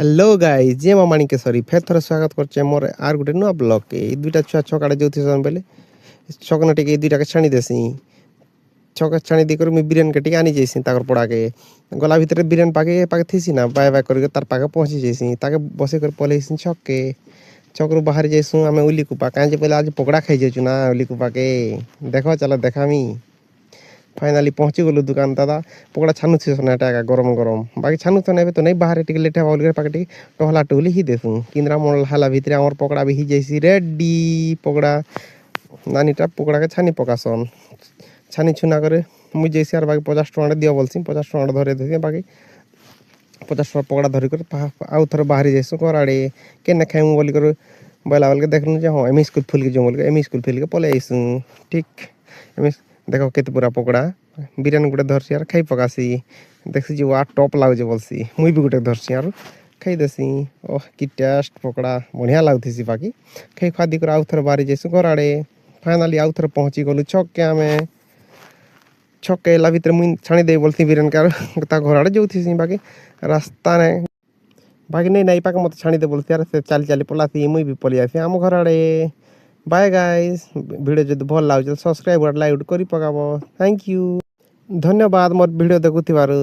Hello guys जे मैं माणिकेश्वरी फेर थोड़ा स्वागत करछे मोर आर गुटे नुआ ब्लॉग के ई दुईटा छुआ छकाड़े जोथिसन बेले छकना टिके दुईटा के छाणी देसी छक छाणी दी कर मी बिरयानी के टिके आनी जैसी ताकर पड़ा के गला भीतर बिरयानी पाके थीसी ना बाय बाय करके तार पाके पहुंची जैसी ताके बसे कर पलेसी छक के छकरू बाहर जैसु आमे उली कुपा काजे पहले आज पकड़ा खाई जेचु ना उली कुपा के देखो चलो देखामी फाइनाली पहुंची गलु दुकान दादा पकड़ा छानु छे सोना टाका गरम गरम बाकी छानु तो नेबे तो नहीं बाहर टिके लेटे बाउल के पाके टहला टहली ही देसु किंद्रा मोल हाला भीतर हमर पकड़ा भी ही जैसी रेडी पकड़ा नानीटा पकड़ा के छानी पकासन छानी छुना करे मुई जैसी आर बाकी 50 टका दियो बोलसी 50 टका धरे देसी बाकी 50 टका पकड़ा धरि कर आउ थरे बाहर जैसु कराड़े केने खाइमु बोली कर बैला बोल के देखनु जे हां एम स्कूल फुल के जो बोल के एम स्कूल फुल के पले आइसु ठीक एम देखो केते पूरा पकड़ा बिरयानी गुटे धरसी यार खाई पकासी देखसी जे वा टॉप लाग जे बोलसी मुई भी गुटे धरसी यार खाई देसी ओह की टेस्ट पकड़ा बढ़िया लागथीसी बाकी खाई खादी कर आउ थरे बारी जैसु घराड़े फाइनली आउ थरे पहुंची गलु छक्के में छक्के ला भीतर मुई छाणी दे बोलती बिरयानी कार ता घराड़े जोथीसी बाकी रास्ता ने बाकी नहीं पाके मत छाणी दे बोलती यार से चल चली पलासी मुई भी पली आसी आम घराड़े बाय गाइस वीडियो जदि भल लागुछ सब्सक्राइब लाइक करि पकाबो थैंक यू धन्यवाद मोर वीडियो देखुथिबारु।